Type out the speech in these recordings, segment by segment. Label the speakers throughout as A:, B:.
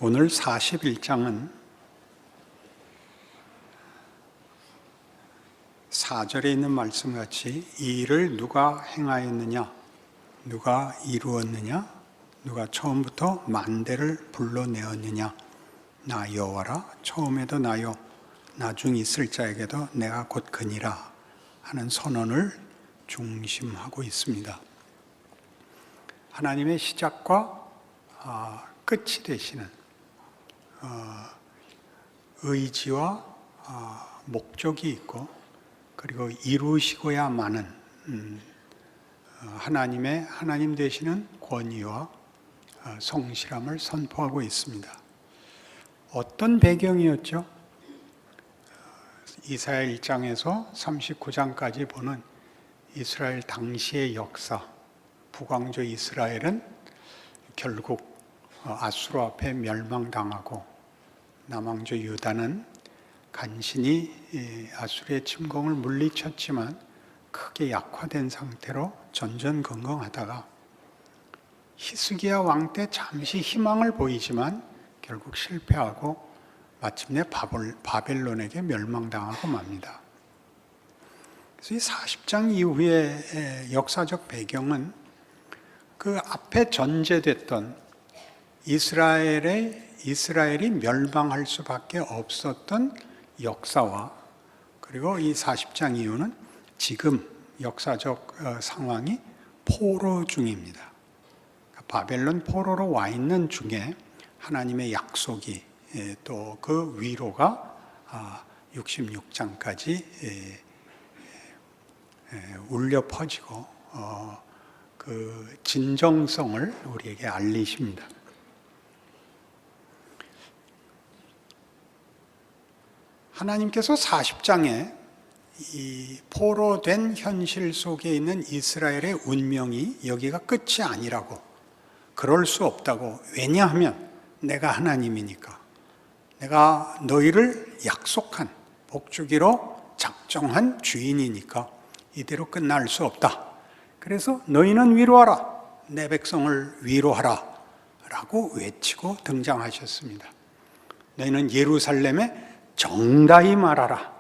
A: 오늘 41장은 4절에 있는 말씀같이 이 일을 누가 행하였느냐, 누가 이루었느냐, 누가 처음부터 만대를 불러내었느냐, 나 여호와라, 처음에도 나요, 나중 있을 자에게도 내가 곧 그니라 하는 선언을 중심하고 있습니다. 하나님의 시작과 끝이 되시는 의지와 목적이 있고, 그리고 이루시고야마는 하나님 되시는 권위와 성실함을 선포하고 있습니다. 어떤 배경이었죠? 이사야 1장에서 39장까지 보는 이스라엘 당시의 역사, 북왕조 이스라엘은 결국 아수르 앞에 멸망당하고, 남왕조 유다는 간신히 아수르의 침공을 물리쳤지만 크게 약화된 상태로 전전긍긍하다가 히스기야 왕 때 잠시 희망을 보이지만 결국 실패하고 마침내 바벨론에게 멸망당하고 맙니다. 그래서 이 40장 이후의 역사적 배경은 그 앞에 전제됐던 이스라엘이 멸망할 수밖에 없었던 역사와, 그리고 이 40장 이후는 지금 역사적 상황이 포로 중입니다. 바벨론 포로로 와 있는 중에 하나님의 약속이, 또 그 위로가 66장까지 울려 퍼지고 그 진정성을 우리에게 알리십니다. 하나님께서 40장에 이 포로된 현실 속에 있는 이스라엘의 운명이 여기가 끝이 아니라고, 그럴 수 없다고, 왜냐하면 내가 하나님이니까, 내가 너희를 약속한, 복주기로 작정한 주인이니까 이대로 끝날 수 없다. 그래서 너희는 위로하라, 내 백성을 위로하라 라고 외치고 등장하셨습니다. 너희는 예루살렘에 정다히 말하라.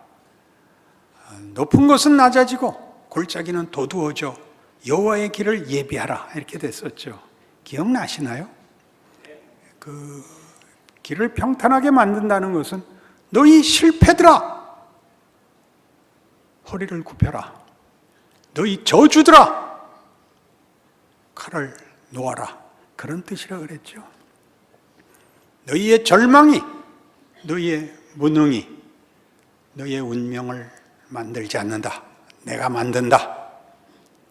A: 높은 곳은 낮아지고 골짜기는 도두어져 여호와의 길을 예비하라, 이렇게 됐었죠. 기억나시나요? 그 길을 평탄하게 만든다는 것은 너희 실패들아, 허리를 굽혀라. 너희 저주들아, 칼을 놓아라. 그런 뜻이라 그랬죠. 너희의 절망이, 너희의 무능이 너희의 운명을 만들지 않는다. 내가 만든다.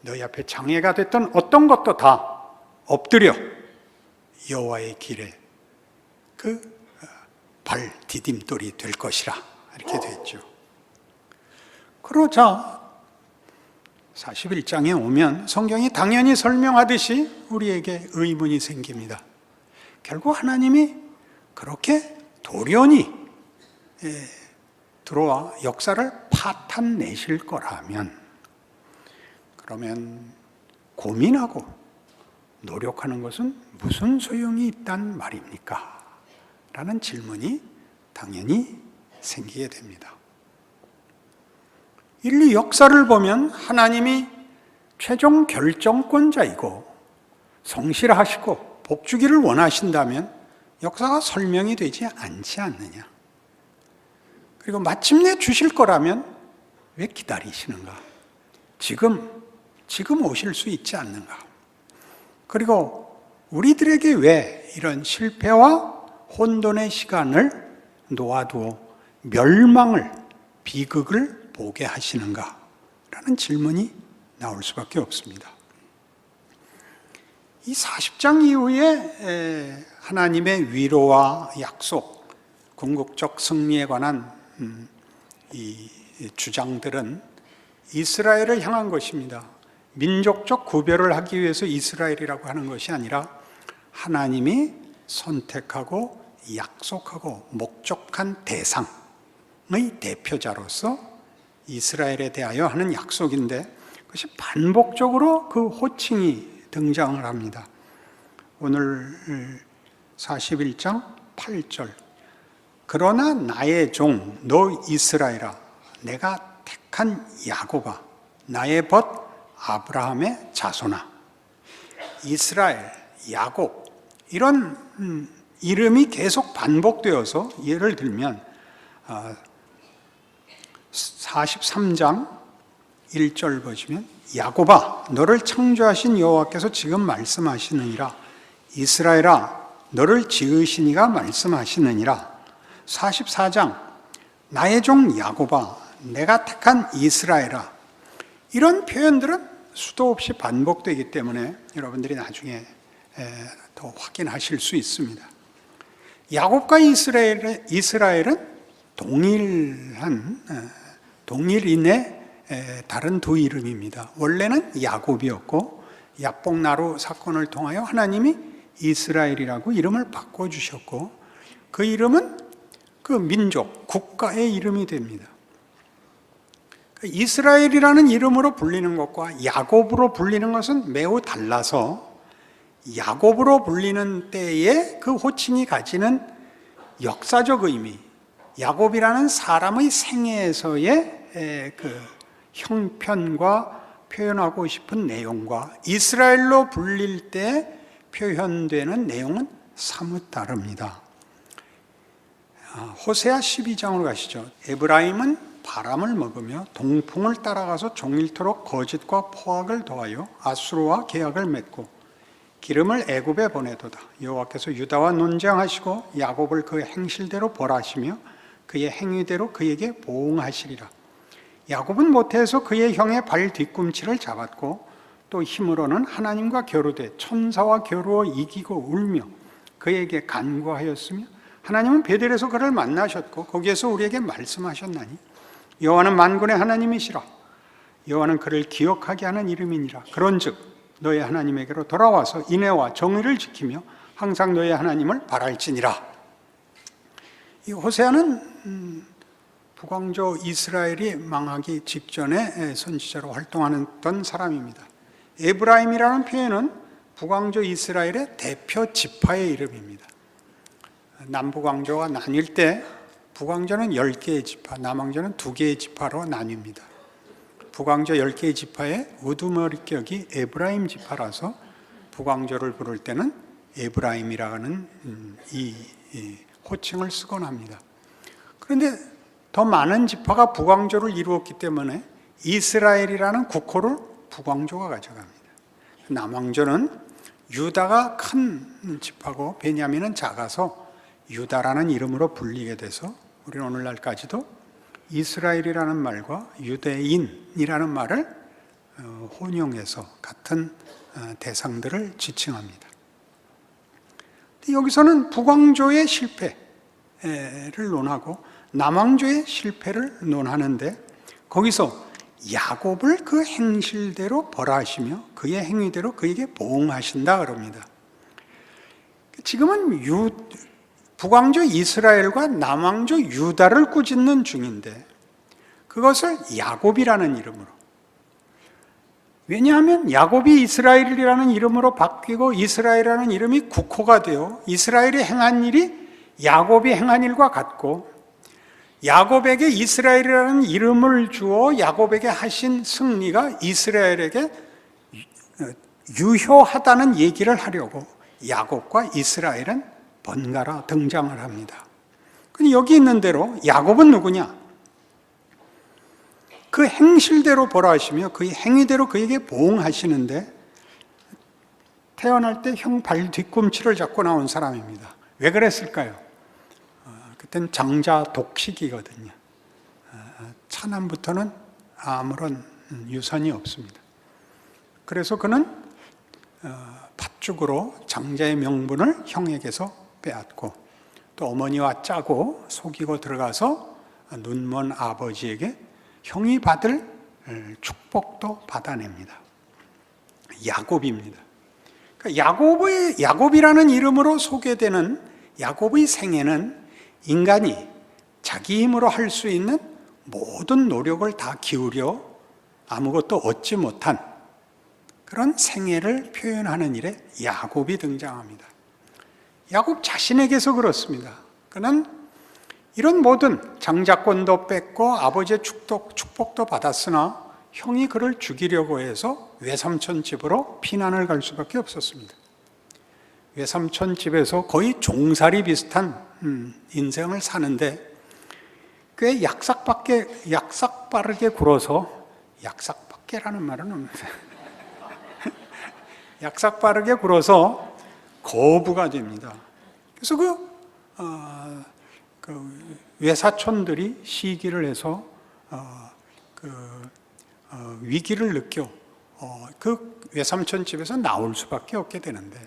A: 너희 앞에 장애가 됐던 어떤 것도 다 엎드려 여호와의 길에 그 발 디딤돌이 될 것이라, 이렇게 됐죠. 그러자 41장에 오면 성경이 당연히 설명하듯이 우리에게 의문이 생깁니다. 결국 하나님이 그렇게 돌연히 들어와 역사를 파탄내실 거라면, 그러면 고민하고 노력하는 것은 무슨 소용이 있단 말입니까? 라는 질문이 당연히 생기게 됩니다. 인류 역사를 보면 하나님이 최종 결정권자이고 성실하시고 복주기를 원하신다면 역사가 설명이 되지 않지 않느냐. 그리고 마침내 주실 거라면 왜 기다리시는가? 지금 오실 수 있지 않는가? 그리고 우리들에게 왜 이런 실패와 혼돈의 시간을 놓아두어 멸망을, 비극을 보게 하시는가? 라는 질문이 나올 수밖에 없습니다. 이 40장 이후에 하나님의 위로와 약속, 궁극적 승리에 관한 이 주장들은 이스라엘을 향한 것입니다. 민족적 구별을 하기 위해서 이스라엘이라고 하는 것이 아니라 하나님이 선택하고 약속하고 목적한 대상의 대표자로서 이스라엘에 대하여 하는 약속인데, 그것이 반복적으로 그 호칭이 등장을 합니다. 오늘 41장 8절. 그러나 나의 종 너 이스라엘아, 내가 택한 야곱아, 나의 벗 아브라함의 자손아. 이스라엘, 야곱, 이런 이름이 계속 반복되어서, 예를 들면 43장 1절 보시면, 야곱아 너를 창조하신 여호와께서 지금 말씀하시느니라. 이스라엘아 너를 지으신 이가 말씀하시느니라. 44장 나의 종 야곱아 내가 택한 이스라엘아. 이런 표현들은 수도 없이 반복되기 때문에 여러분들이 나중에 더 확인하실 수 있습니다. 야곱과 이스라엘은 동일인의 다른 두 이름입니다. 원래는 야곱이었고 야복나루 사건을 통하여 하나님이 이스라엘이라고 이름을 바꿔주셨고, 그 이름은 그 민족, 국가의 이름이 됩니다. 이스라엘이라는 이름으로 불리는 것과 야곱으로 불리는 것은 매우 달라서, 야곱으로 불리는 때에 그 호칭이 가지는 역사적 의미, 야곱이라는 사람의 생애에서의 그 형편과 표현하고 싶은 내용과 이스라엘로 불릴 때 표현되는 내용은 사뭇 다릅니다. 호세아 12장으로 가시죠. 에브라임은 바람을 먹으며 동풍을 따라가서 종일토록 거짓과 포악을 더하여 아수르와 계약을 맺고 기름을 애굽에 보내도다. 여호와께서 유다와 논쟁하시고 야곱을 그 행실대로 벌하시며 그의 행위대로 그에게 보응하시리라. 야곱은 모태에서 그의 형의 발 뒤꿈치를 잡았고 또 힘으로는 하나님과 겨루되 천사와 겨루어 이기고 울며 그에게 간구하였으며 하나님은 베델에서 그를 만나셨고 거기에서 우리에게 말씀하셨나니 여호와는 만군의 하나님이시라. 여호와는 그를 기억하게 하는 이름이니라. 그런즉 너의 하나님에게로 돌아와서 인애와 정의를 지키며 항상 너의 하나님을 바랄지니라. 이 호세아는 북왕조 이스라엘이 망하기 직전에 선지자로 활동하던 사람입니다. 에브라임이라는 표현은 북왕조 이스라엘의 대표 지파의 이름입니다. 남북왕조가 나뉠 때 북왕조는 10개의 지파, 남왕조는 2개의 지파로 나뉩니다. 북왕조 10개의 지파의 우두머리격이 에브라임 지파라서 북왕조를 부를 때는 에브라임이라는 이 호칭을 쓰곤 합니다. 그런데 더 많은 지파가 북왕조를 이루었기 때문에 이스라엘이라는 국호를 북왕조가 가져갑니다. 남왕조는 유다가 큰 지파고 베냐민은 작아서 유다라는 이름으로 불리게 돼서 우리는 오늘날까지도 이스라엘이라는 말과 유대인이라는 말을 혼용해서 같은 대상들을 지칭합니다. 여기서는 북왕조의 실패를 논하고 남왕조의 실패를 논하는데 거기서 야곱을 그 행실대로 벌하시며 그의 행위대로 그에게 보응하신다 그럽니다. 지금은 북왕조 이스라엘과 남왕조 유다를 꾸짖는 중인데 그것을 야곱이라는 이름으로, 왜냐하면 야곱이 이스라엘이라는 이름으로 바뀌고 이스라엘이라는 이름이 국호가 되어 이스라엘이 행한 일이 야곱이 행한 일과 같고 야곱에게 이스라엘이라는 이름을 주어 야곱에게 하신 승리가 이스라엘에게 유효하다는 얘기를 하려고 야곱과 이스라엘은 번갈아 등장을 합니다. 근데 여기 있는 대로 야곱은 누구냐? 그 행실대로 벌하시며 그의 행위대로 그에게 보응하시는데 태어날 때 형 발 뒤꿈치를 잡고 나온 사람입니다. 왜 그랬을까요? 그때는 장자 독식이거든요. 차남부터는 아무런 유산이 없습니다. 그래서 그는 팥죽으로 장자의 명분을 형에게서 빼앗고 또 어머니와 짜고 속이고 들어가서 눈먼 아버지에게 형이 받을 축복도 받아냅니다. 야곱입니다. 그러니까 야곱이라는 이름으로 소개되는 야곱의 생애는 인간이 자기 힘으로 할 수 있는 모든 노력을 다 기울여 아무것도 얻지 못한 그런 생애를 표현하는 일에 야곱이 등장합니다. 야곱 자신에게서 그렇습니다. 그는 이런 모든 장자권도 뺏고 아버지의 축복도 받았으나 형이 그를 죽이려고 해서 외삼촌 집으로 피난을 갈 수밖에 없었습니다. 외삼촌 집에서 거의 종살이 비슷한 인생을 사는데 꽤 약삭빠르게 굴어서, 약삭빠르게라는 말은 없는데 약삭빠르게 굴어서 거부가 됩니다. 그래서 그 외사촌들이 시기를 해서 위기를 느껴 그 외삼촌 집에서 나올 수밖에 없게 되는데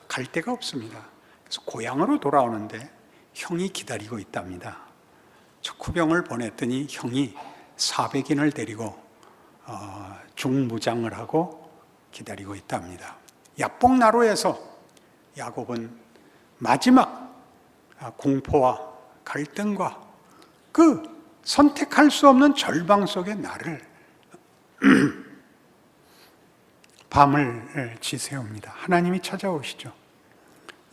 A: 갈 데가 없습니다. 그래서 고향으로 돌아오는데 형이 기다리고 있답니다. 척후병을 보냈더니 형이 400인을 데리고 중무장을 하고 기다리고 있답니다. 야복나루에서 야곱은 마지막 공포와 갈등과 그 선택할 수 없는 절망 속에 나를 밤을 지새웁니다. 하나님이 찾아오시죠.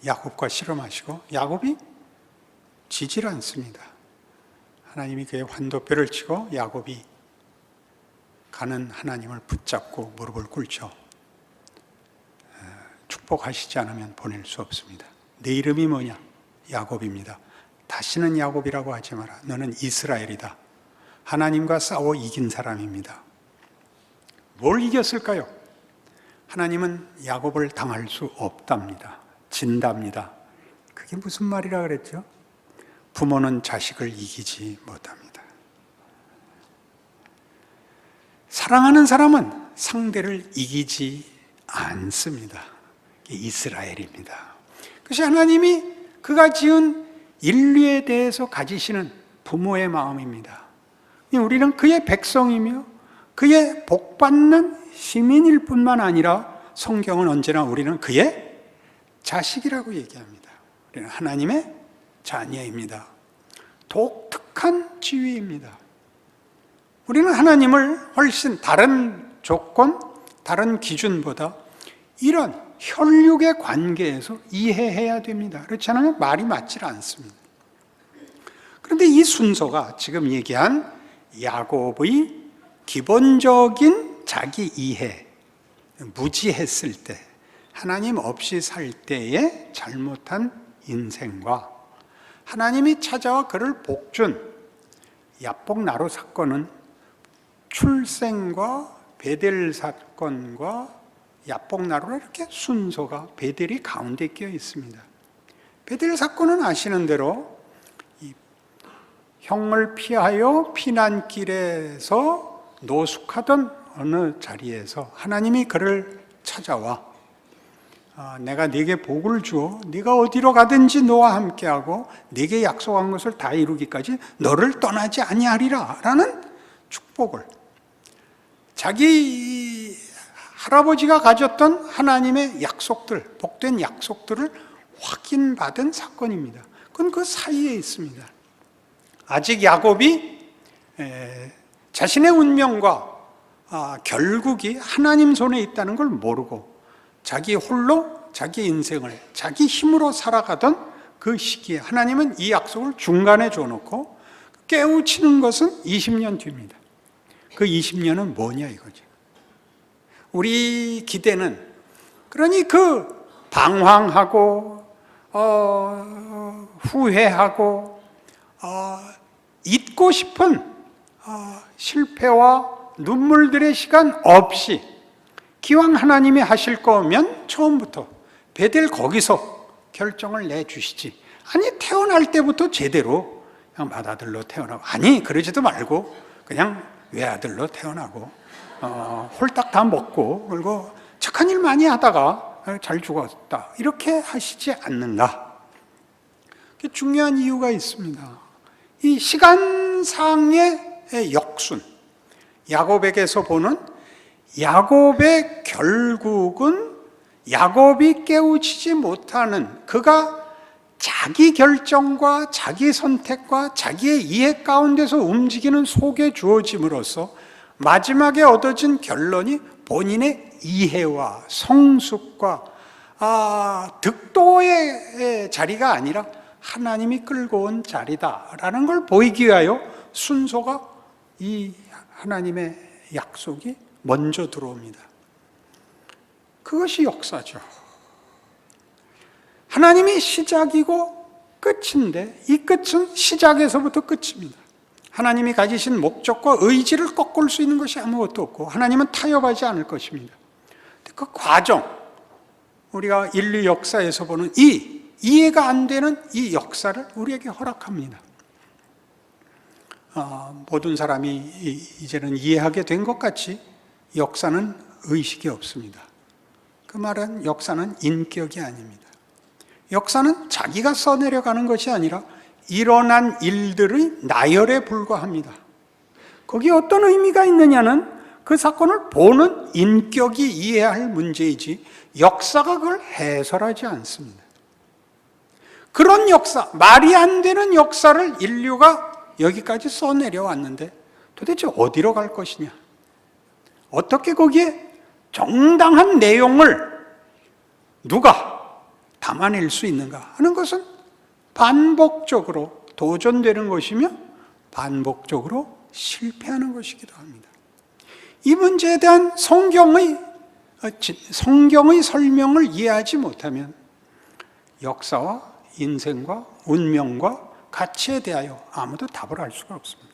A: 야곱과 씨름하시고 야곱이 지질 않습니다. 하나님이 그의 환도뼈를 치고 야곱이 가는 하나님을 붙잡고 무릎을 꿇죠. 축복하시지 않으면 보낼 수 없습니다. 내 이름이 뭐냐? 야곱입니다. 다시는 야곱이라고 하지 마라. 너는 이스라엘이다. 하나님과 싸워 이긴 사람입니다. 뭘 이겼을까요? 하나님은 야곱을 당할 수 없답니다. 진답니다. 그게 무슨 말이라 그랬죠? 부모는 자식을 이기지 못합니다. 사랑하는 사람은 상대를 이기지 않습니다. 이게 이스라엘입니다. 그것이 하나님이 그가 지은 인류에 대해서 가지시는 부모의 마음입니다. 우리는 그의 백성이며 그의 복받는 시민일 뿐만 아니라 성경은 언제나 우리는 그의 자식이라고 얘기합니다. 우리는 하나님의 자녀입니다. 독특한 지위입니다. 우리는 하나님을 훨씬 다른 조건, 다른 기준보다 이런 혈육의 관계에서 이해해야 됩니다. 그렇지 않으면 말이 맞질 않습니다. 그런데 이 순서가 지금 얘기한 야곱의 기본적인 자기 이해, 무지했을 때, 하나님 없이 살 때의 잘못한 인생과 하나님이 찾아와 그를 복준 야복나루 사건은 출생과 베델 사건과 야복나루라 이렇게 순서가 베델이 가운데 끼어 있습니다. 베델 사건은 아시는 대로 이 형을 피하여 피난길에서 노숙하던 어느 자리에서 하나님이 그를 찾아와 내가 네게 복을 주어 네가 어디로 가든지 너와 함께하고 네게 약속한 것을 다 이루기까지 너를 떠나지 아니하리라 라는 축복을, 자기 할아버지가 가졌던 하나님의 약속들, 복된 약속들을 확인받은 사건입니다. 그건 그 사이에 있습니다. 아직 야곱이 자신의 운명과 결국이 하나님 손에 있다는 걸 모르고 자기 홀로 자기 인생을 자기 힘으로 살아가던 그 시기에 하나님은 이 약속을 중간에 줘놓고 깨우치는 것은 20년 뒤입니다. 그 20년은 뭐냐 이거죠. 우리 기대는 그러니 그 방황하고 후회하고 잊고 싶은 실패와 눈물들의 시간 없이 기왕 하나님이 하실 거면 처음부터 베델 거기서 결정을 내주시지. 아니 태어날 때부터 제대로 그냥 맏아들로 태어나고, 아니 그러지도 말고 그냥 외아들로 태어나고 홀딱 다 먹고 그리고 착한 일 많이 하다가 잘 죽었다 이렇게 하시지 않는가. 중요한 이유가 있습니다. 이 시간상의 역순, 야곱에게서 보는 야곱의 결국은 야곱이 깨우치지 못하는 그가 자기 결정과 자기 선택과 자기의 이해 가운데서 움직이는 속에 주어짐으로써 마지막에 얻어진 결론이 본인의 이해와 성숙과 득도의 자리가 아니라 하나님이 끌고 온 자리다라는 걸 보이기 위하여 순서가 이 하나님의 약속이 먼저 들어옵니다. 그것이 역사죠. 하나님이 시작이고 끝인데 이 끝은 시작에서부터 끝입니다. 하나님이 가지신 목적과 의지를 꺾을 수 있는 것이 아무것도 없고 하나님은 타협하지 않을 것입니다. 그 과정, 우리가 인류 역사에서 보는 이해가 안 되는 이 역사를 우리에게 허락합니다. 모든 사람이 이제는 이해하게 된 것 같이 역사는 의식이 없습니다. 그 말은 역사는 인격이 아닙니다. 역사는 자기가 써내려가는 것이 아니라 일어난 일들의 나열에 불과합니다. 거기에 어떤 의미가 있느냐는 그 사건을 보는 인격이 이해해야 할 문제이지 역사가 그걸 해설하지 않습니다. 그런 역사, 말이 안 되는 역사를 인류가 여기까지 써내려왔는데 도대체 어디로 갈 것이냐? 어떻게 거기에 정당한 내용을 누가 담아낼 수 있는가 하는 것은 반복적으로 도전되는 것이며 반복적으로 실패하는 것이기도 합니다. 이 문제에 대한 성경의 설명을 이해하지 못하면 역사와 인생과 운명과 가치에 대하여 아무도 답을 알 수가 없습니다.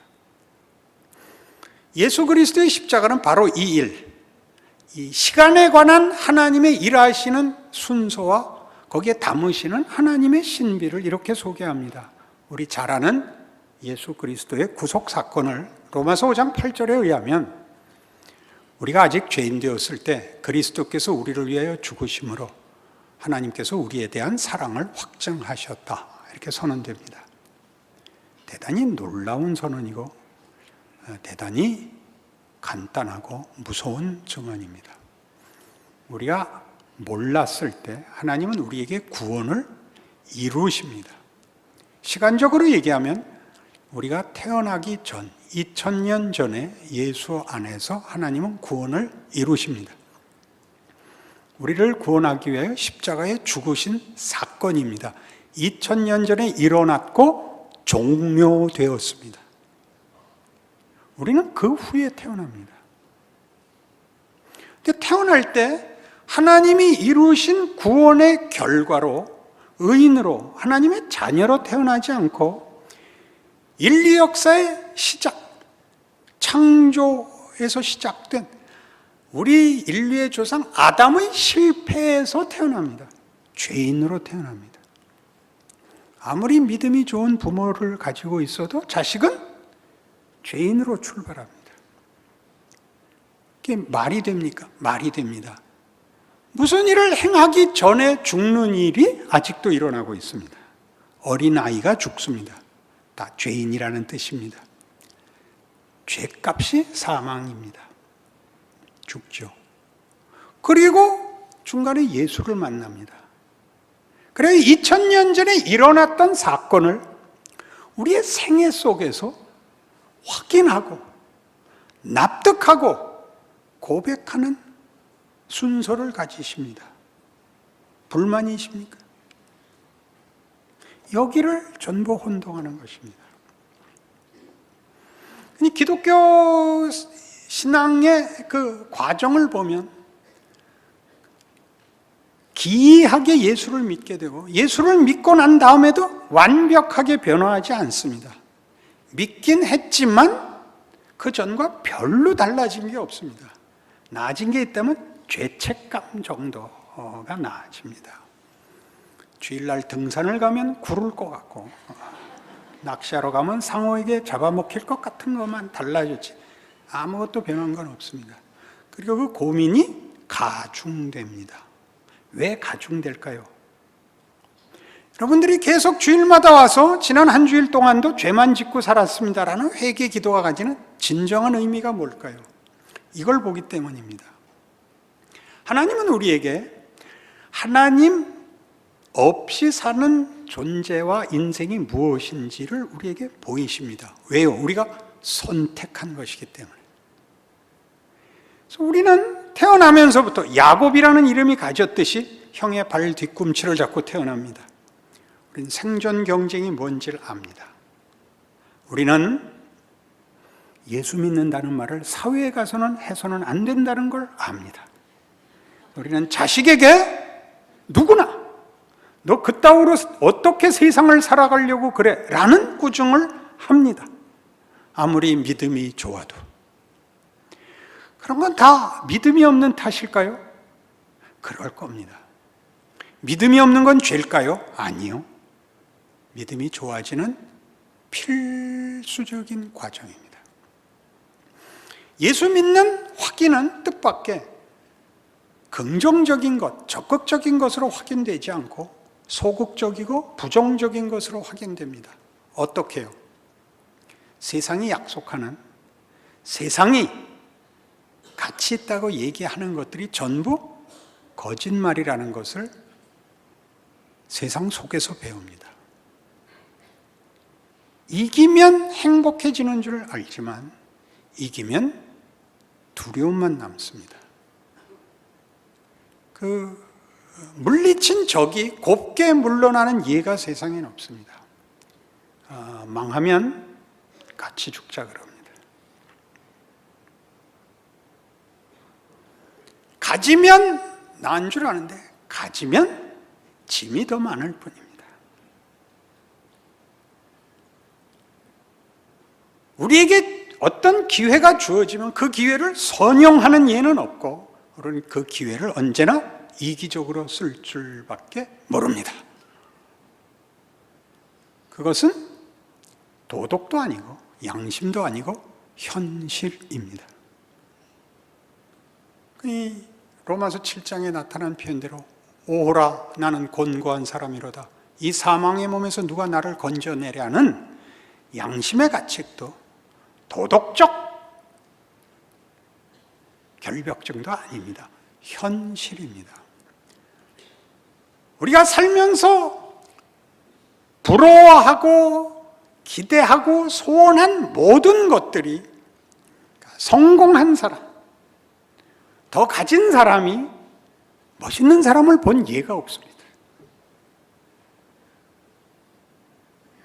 A: 예수 그리스도의 십자가는 바로 이 시간에 관한 하나님의 일하시는 순서와 거기에 담으시는 하나님의 신비를 이렇게 소개합니다. 우리 잘 아는 예수 그리스도의 구속 사건을 로마서 5장 8절에 의하면 우리가 아직 죄인 되었을 때 그리스도께서 우리를 위하여 죽으심으로 하나님께서 우리에 대한 사랑을 확증하셨다. 이렇게 선언됩니다. 대단히 놀라운 선언이고 대단히 간단하고 무서운 증언입니다. 우리가 몰랐을 때 하나님은 우리에게 구원을 이루십니다. 시간적으로 얘기하면 우리가 태어나기 전 2000년 전에 예수 안에서 하나님은 구원을 이루십니다. 우리를 구원하기 위하여 십자가에 죽으신 사건입니다. 2000년 전에 일어났고 종료되었습니다. 우리는 그 후에 태어납니다. 근데 태어날 때 하나님이 이루신 구원의 결과로 의인으로 하나님의 자녀로 태어나지 않고 인류 역사의 시작, 창조에서 시작된 우리 인류의 조상 아담의 실패에서 태어납니다. 죄인으로 태어납니다. 아무리 믿음이 좋은 부모를 가지고 있어도 자식은 죄인으로 출발합니다. 그게 말이 됩니까? 말이 됩니다. 무슨 일을 행하기 전에 죽는 일이 아직도 일어나고 있습니다. 어린아이가 죽습니다. 다 죄인이라는 뜻입니다. 죄값이 사망입니다. 죽죠. 그리고 중간에 예수를 만납니다. 그래서 2000년 전에 일어났던 사건을 우리의 생애 속에서 확인하고 납득하고 고백하는 순서를 가지십니다. 불만이십니까? 여기를 전부 혼동하는 것입니다. 기독교 신앙의 그 과정을 보면 기이하게 예수를 믿게 되고 예수를 믿고 난 다음에도 완벽하게 변화하지 않습니다. 믿긴 했지만 그 전과 별로 달라진 게 없습니다. 나아진 게 있다면 죄책감 정도가 나아집니다. 주일날 등산을 가면 구를 것 같고 낚시하러 가면 상어에게 잡아먹힐 것 같은 것만 달라졌지 아무것도 변한 건 없습니다. 그리고 그 고민이 가중됩니다. 왜 가중될까요? 여러분들이 계속 주일마다 와서 지난 한 주일 동안도 죄만 짓고 살았습니다라는 회개 기도가 가지는 진정한 의미가 뭘까요? 이걸 보기 때문입니다. 하나님은 우리에게 하나님 없이 사는 존재와 인생이 무엇인지를 우리에게 보이십니다. 왜요? 우리가 선택한 것이기 때문에. 그래서 우리는 태어나면서부터 야곱이라는 이름이 가졌듯이 형의 발 뒤꿈치를 잡고 태어납니다. 우리는 생존 경쟁이 뭔지를 압니다. 우리는 예수 믿는다는 말을 사회에 가서는 해서는 안 된다는 걸 압니다. 우리는 자식에게 누구나 너 그따위로 어떻게 세상을 살아가려고 그래? 라는 꾸중을 합니다. 아무리 믿음이 좋아도. 그런 건 다 믿음이 없는 탓일까요? 그럴 겁니다. 믿음이 없는 건 죄일까요? 아니요. 믿음이 좋아지는 필수적인 과정입니다. 예수 믿는 확인은 뜻밖의 긍정적인 것, 적극적인 것으로 확인되지 않고 소극적이고 부정적인 것으로 확인됩니다. 어떻게요? 세상이 약속하는, 세상이 가치 있다고 얘기하는 것들이 전부 거짓말이라는 것을 세상 속에서 배웁니다. 이기면 행복해지는 줄 알지만 이기면 두려움만 남습니다. 물리친 적이 곱게 물러나는 예가 세상에는 없습니다. 망하면 같이 죽자 그럽니다. 가지면 나은 줄 아는데 가지면 짐이 더 많을 뿐입니다. 우리에게 어떤 기회가 주어지면 그 기회를 선용하는 예는 없고 우리는 그 기회를 언제나 이기적으로 쓸 줄밖에 모릅니다. 그것은 도덕도 아니고 양심도 아니고 현실입니다. 이 로마서 7장에 나타난 표현대로 오호라 나는 곤고한 사람이로다. 이 사망의 몸에서 누가 나를 건져내랴는 양심의 가책도 도덕적 결벽증도 아닙니다. 현실입니다. 우리가 살면서 부러워하고 기대하고 소원한 모든 것들이 성공한 사람, 더 가진 사람이 멋있는 사람을 본 예가 없습니다.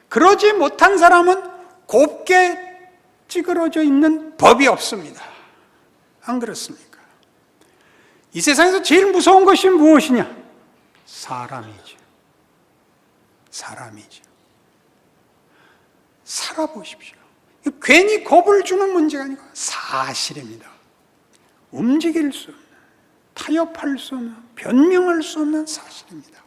A: 그러지 못한 사람은 곱게 찌그러져 있는 법이 없습니다. 안 그렇습니까? 이 세상에서 제일 무서운 것이 무엇이냐? 사람이죠. 사람이죠. 살아보십시오. 괜히 겁을 주는 문제가 아니고 사실입니다. 움직일 수 없는, 타협할 수 없는, 변명할 수 없는 사실입니다.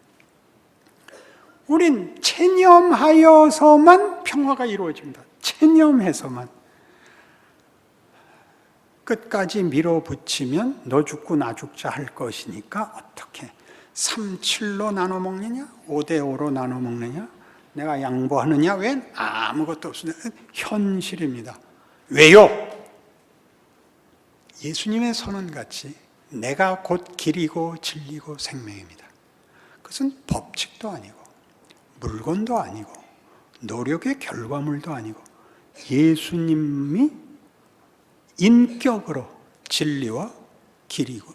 A: 우린 체념하여서만 평화가 이루어집니다. 체념해서만. 끝까지 밀어붙이면 너 죽고 나 죽자 할 것이니까 어떻게 3:7로 나눠 먹느냐? 5:5로 나눠 먹느냐? 내가 양보하느냐? 왜? 아무것도 없습니다. 현실입니다. 왜요? 예수님의 선언같이 내가 곧 길이고 진리고 생명입니다. 그것은 법칙도 아니고 물건도 아니고 노력의 결과물도 아니고 예수님이 인격으로 진리와 길이고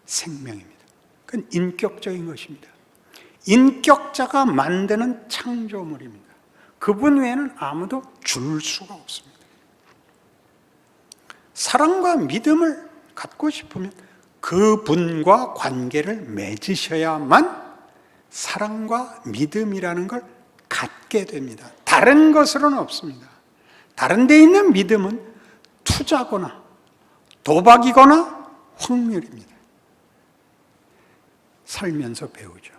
A: 생명입니다. 그건 인격적인 것입니다. 인격자가 만드는 창조물입니다. 그분 외에는 아무도 줄 수가 없습니다. 사랑과 믿음을 갖고 싶으면 그분과 관계를 맺으셔야만 사랑과 믿음이라는 걸 갖게 됩니다. 다른 것으로는 없습니다. 다른 데 있는 믿음은 투자거나 도박이거나 확률입니다. 살면서 배우죠.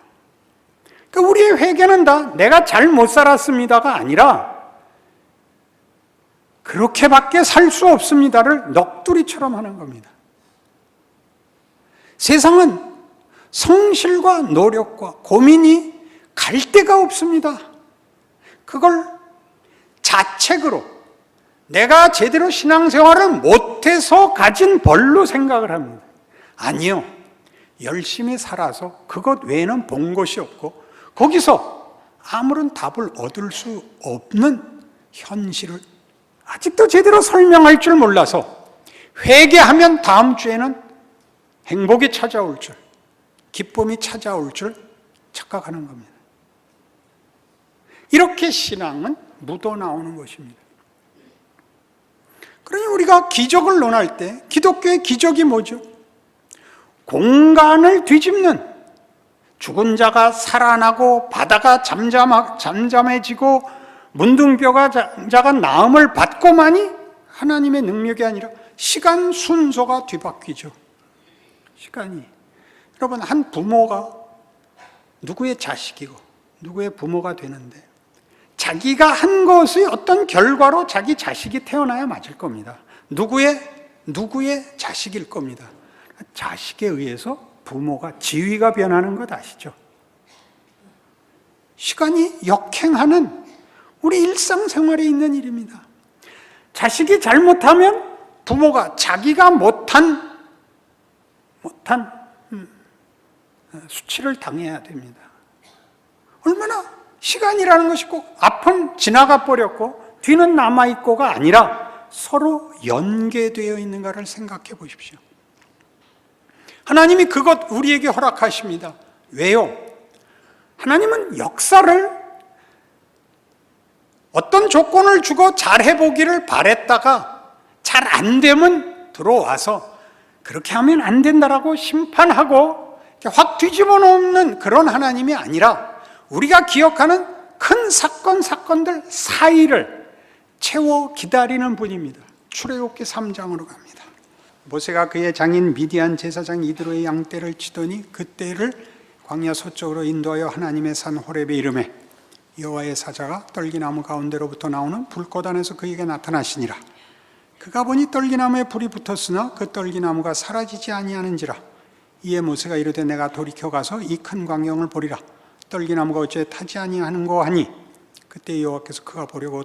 A: 그러니까 우리의 회개는 다 내가 잘 못 살았습니다가 아니라 그렇게밖에 살 수 없습니다를 넋두리처럼 하는 겁니다. 세상은 성실과 노력과 고민이 갈 데가 없습니다. 그걸 자책으로 내가 제대로 신앙생활을 못해서 가진 벌로 생각을 합니다. 아니요. 열심히 살아서 그것 외에는 본 것이 없고 거기서 아무런 답을 얻을 수 없는 현실을 아직도 제대로 설명할 줄 몰라서 회개하면 다음 주에는 행복이 찾아올 줄, 기쁨이 찾아올 줄 착각하는 겁니다. 이렇게 신앙은 묻어나오는 것입니다. 그러니 우리가 기적을 논할 때 기독교의 기적이 뭐죠? 공간을 뒤집는, 죽은 자가 살아나고 바다가 잠잠해지고 문둥병 자가 나음을 받고만이 하나님의 능력이 아니라 시간 순서가 뒤바뀌죠. 시간이. 여러분, 한 부모가 누구의 자식이고 누구의 부모가 되는데 자기가 한 것의 어떤 결과로 자기 자식이 태어나야 맞을 겁니다. 누구의 자식일 겁니다. 자식에 의해서 부모가 지위가 변하는 것 아시죠? 시간이 역행하는 우리 일상생활에 있는 일입니다. 자식이 잘못하면 부모가 자기가 못한 수치를 당해야 됩니다. 얼마나 시간이라는 것이 꼭 앞은 지나가 버렸고 뒤는 남아있고가 아니라 서로 연계되어 있는가를 생각해 보십시오. 하나님이 그것 우리에게 허락하십니다. 왜요? 하나님은 역사를 어떤 조건을 주고 잘해보기를 바랬다가 잘 안 되면 들어와서 그렇게 하면 안 된다라고 심판하고 확 뒤집어 놓는 그런 하나님이 아니라 우리가 기억하는 큰 사건들 사이를 채워 기다리는 분입니다. 출애굽기 3장으로 갑니다. 모세가 그의 장인 미디안 제사장 이드로의 양떼를 치더니 그 떼를 광야 서쪽으로 인도하여 하나님의 산 호렙에 이르매 여호와의 사자가 떨기나무 가운데로부터 나오는 불꽃 안에서 그에게 나타나시니라. 그가 보니 떨기나무에 불이 붙었으나 그 떨기나무가 사라지지 아니하는지라. 이에 모세가 이르되 내가 돌이켜 가서 이 큰 광경을 보리라. 떨기나무가 어째 타지 아니하는고 하니 그때 여호와께서 그가 보려고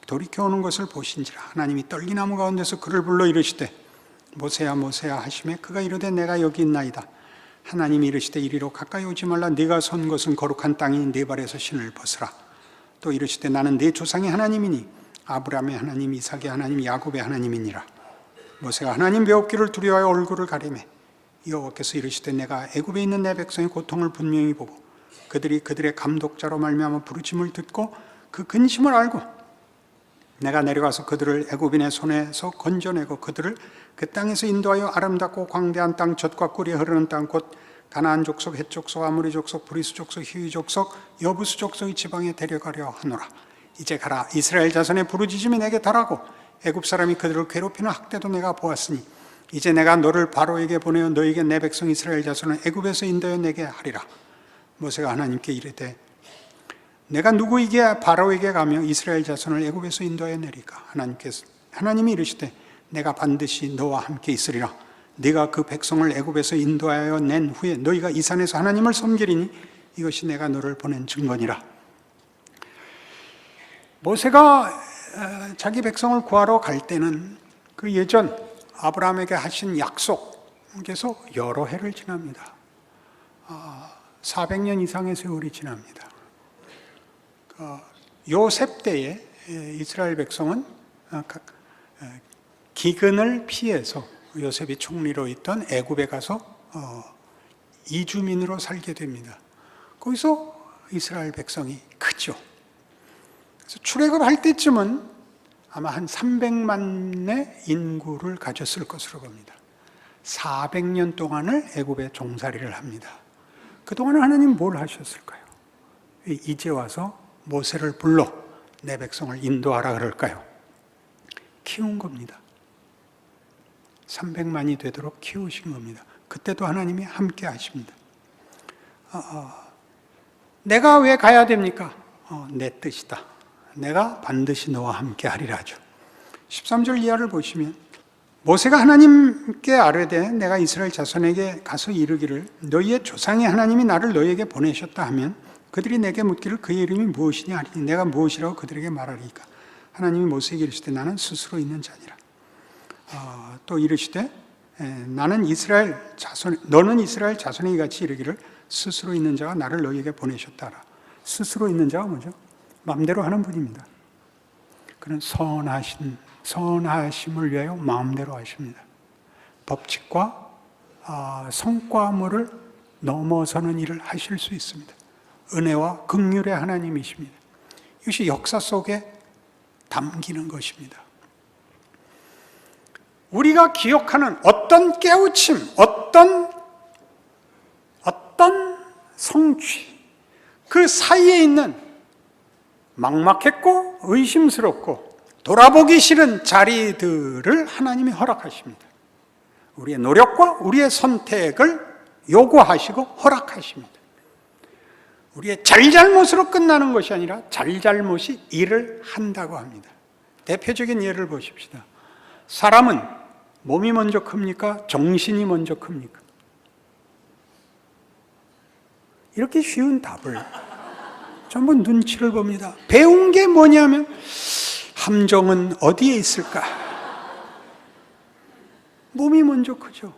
A: 돌이켜 오는 것을 보신지라. 하나님이 떨기나무 가운데서 그를 불러 이르시되 모세야 모세야 하시매 그가 이르되 내가 여기 있나이다. 하나님이 이르시되 이리로 가까이 오지 말라. 네가 선 곳은 거룩한 땅이니 네 발에서 신을 벗으라. 또 이르시되 나는 네 조상의 하나님이니 아브라함의 하나님, 이삭의 하나님, 야곱의 하나님이니라. 모세가 하나님 배웁기를 두려워하여 얼굴을 가리매 여호와께서 이르시되 내가 애굽에 있는 내 백성의 고통을 분명히 보고 그들이 그들의 감독자로 말미암아 부르짖음을 듣고 그 근심을 알고 내가 내려가서 그들을 애굽인의 손에서 건져내고 그들을 그 땅에서 인도하여 아름답고 광대한 땅, 젖과 꿀이 흐르는 땅, 곧 가나안 족속, 헷 족속, 아모리 족속, 브리스 족속, 히위 족속, 여부스 족속의 지방에 데려가려 하노라. 이제 가라. 이스라엘 자손의 부르짖음이 내게 달하고 애굽 사람이 그들을 괴롭히는 학대도 내가 보았으니 이제 내가 너를 바로에게 보내어 너에게 내 백성 이스라엘 자손을 애굽에서 인도하여 내게 하리라. 모세가 하나님께 이르되 내가 누구에게 바로에게 가며 이스라엘 자손을 애굽에서 인도하여 내리까? 하나님이 이르시되 내가 반드시 너와 함께 있으리라. 네가 그 백성을 애굽에서 인도하여 낸 후에 너희가 이 산에서 하나님을 섬기리니 이것이 내가 너를 보낸 증거니라. 모세가 자기 백성을 구하러 갈 때는 그 예전 아브라함에게 하신 약속에서 여러 해를 지납니다. 400년 이상의 세월이 지납니다. 요셉 때에 이스라엘 백성은 기근을 피해서 요셉이 총리로 있던 애굽에 가서 이주민으로 살게 됩니다. 거기서 이스라엘 백성이 크죠. 그래서 출애굽할 때쯤은 아마 한 300만의 인구를 가졌을 것으로 봅니다. 400년 동안을 애굽에 종살이를 합니다. 그동안 하나님 뭘 하셨을까요? 이제 와서 모세를 불러 내 백성을 인도하라 그럴까요? 키운 겁니다. 300만이 되도록 키우신 겁니다. 그때도 하나님이 함께 하십니다. 내가 왜 가야 됩니까? 내 뜻이다. 내가 반드시 너와 함께 하리라 하죠. 13절 이하를 보시면 모세가 하나님께 아뢰되 내가 이스라엘 자손에게 가서 이르기를 너희의 조상의 하나님이 나를 너희에게 보내셨다 하면 그들이 내게 묻기를 그의 이름이 무엇이냐 하리니 내가 무엇이라고 그들에게 말하리까? 하나님이 모세에게 이르시되 나는 스스로 있는 자니라. 또 이르시되 너는 이스라엘 자손이 이같이 이르기를 스스로 있는 자가 나를 너희에게 보내셨다라. 스스로 있는 자가 뭐죠? 마음대로 하는 분입니다. 그는 선하심을 위하여 마음대로 하십니다. 법칙과 성과물을 넘어서는 일을 하실 수 있습니다. 은혜와 긍휼의 하나님이십니다. 이것이 역사 속에 담기는 것입니다. 우리가 기억하는 어떤 깨우침, 어떤 성취, 그 사이에 있는 막막했고 의심스럽고 돌아보기 싫은 자리들을 하나님이 허락하십니다. 우리의 노력과 우리의 선택을 요구하시고 허락하십니다. 우리의 잘잘못으로 끝나는 것이 아니라 잘잘못이 일을 한다고 합니다. 대표적인 예를 보십시다. 사람은 몸이 먼저 큽니까? 정신이 먼저 큽니까? 이렇게 쉬운 답을 전부 눈치를 봅니다. 배운 게 뭐냐면 함정은 어디에 있을까? 몸이 먼저 크죠.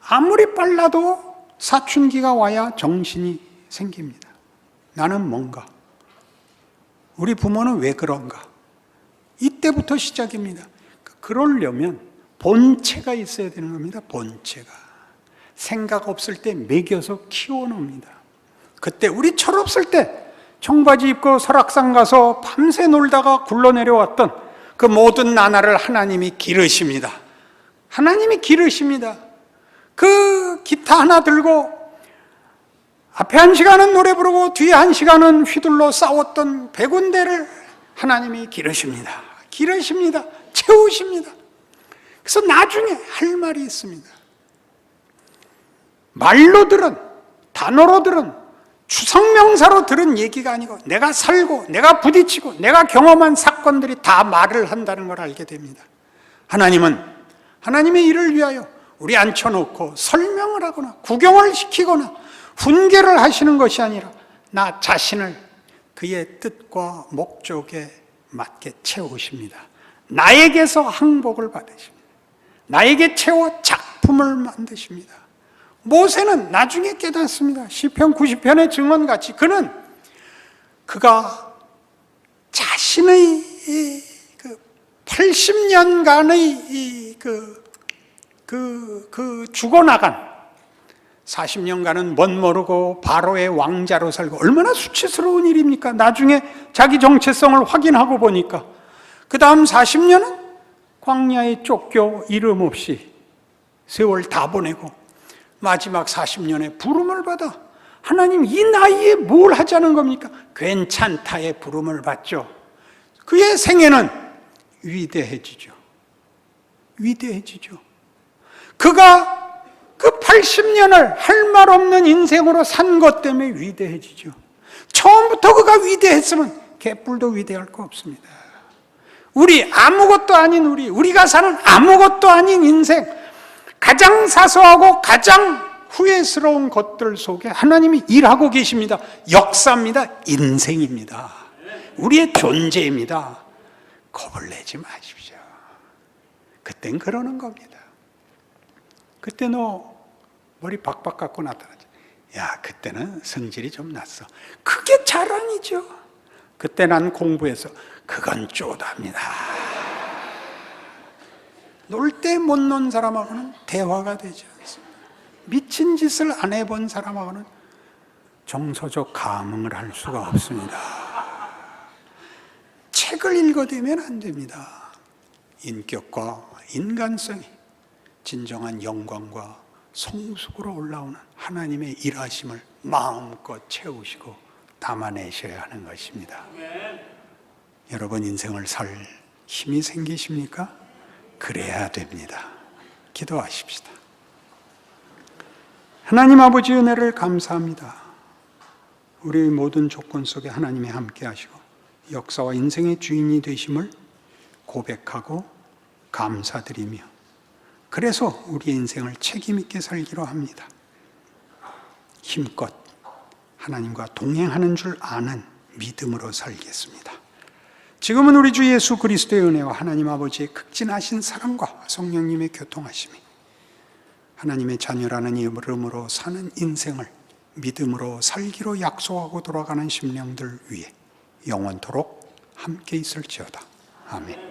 A: 아무리 빨라도 사춘기가 와야 정신이 생깁니다. 나는 뭔가? 우리 부모는 왜 그런가? 이때부터 시작입니다. 그러려면 본체가 있어야 되는 겁니다. 본체가. 생각 없을 때 먹여서 키워놓습니다. 그때 우리 철없을 때 청바지 입고 설악산 가서 밤새 놀다가 굴러내려왔던 그 모든 나날을 하나님이 기르십니다. 하나님이 기르십니다. 그 기타 하나 들고 앞에 한 시간은 노래 부르고 뒤에 한 시간은 휘둘러 싸웠던 백운대를 하나님이 기르십니다. 기르십니다. 채우십니다. 그래서 나중에 할 말이 있습니다. 말로들은, 단어로들은, 추상명사로 들은 얘기가 아니고 내가 살고 내가 부딪히고 내가 경험한 사건들이 다 말을 한다는 걸 알게 됩니다. 하나님은 하나님의 일을 위하여 우리 앉혀놓고 설명을 하거나 구경을 시키거나 훈계를 하시는 것이 아니라 나 자신을 그의 뜻과 목적에 맞게 채우십니다. 나에게서 항복을 받으십니다. 나에게 채워 작품을 만드십니다. 모세는 나중에 깨닫습니다. 시편 90편의 증언같이 그가 자신의 80년간의 죽어나간 40년간은 멋모르고 바로의 왕자로 살고 얼마나 수치스러운 일입니까? 나중에 자기 정체성을 확인하고 보니까 그 다음 40년은 광야에 쫓겨 이름 없이 세월 다 보내고 마지막 40년에 부름을 받아 하나님 이 나이에 뭘 하자는 겁니까? 괜찮다의 부름을 받죠. 그의 생애는 위대해지죠. 위대해지죠. 그가 그 80년을 할 말 없는 인생으로 산 것 때문에 위대해지죠. 처음부터 그가 위대했으면 개뿔도 위대할 거 없습니다. 아무것도 아닌 우리가 사는 아무것도 아닌 인생, 가장 사소하고 가장 후회스러운 것들 속에 하나님이 일하고 계십니다. 역사입니다. 인생입니다. 우리의 존재입니다. 겁을 내지 마십시오. 그땐 그러는 겁니다. 그때 너 머리 박박 깎고 나타나죠. 야, 그때는 성질이 좀 났어. 그게 자랑이죠. 그때 난 공부해서 그건 쪼답니다. 놀 때 못 논 사람하고는 대화가 되지 않습니다. 미친 짓을 안 해본 사람하고는 정서적 감흥을 할 수가 없습니다. 책을 읽어대면 안 됩니다. 인격과 인간성이 진정한 영광과 성숙으로 올라오는 하나님의 일하심을 마음껏 채우시고 담아내셔야 하는 것입니다. 여러분 인생을 살 힘이 생기십니까? 그래야 됩니다. 기도하십시다. 하나님 아버지 은혜를 감사합니다. 우리의 모든 조건 속에 하나님이 함께 하시고 역사와 인생의 주인이 되심을 고백하고 감사드리며 그래서 우리의 인생을 책임 있게 살기로 합니다. 힘껏 하나님과 동행하는 줄 아는 믿음으로 살겠습니다. 지금은 우리 주 예수 그리스도의 은혜와 하나님 아버지의 극진하신 사랑과 성령님의 교통하심이 하나님의 자녀라는 이름으로 사는 인생을 믿음으로 살기로 약속하고 돌아가는 심령들 위해 영원토록 함께 있을지어다. 아멘.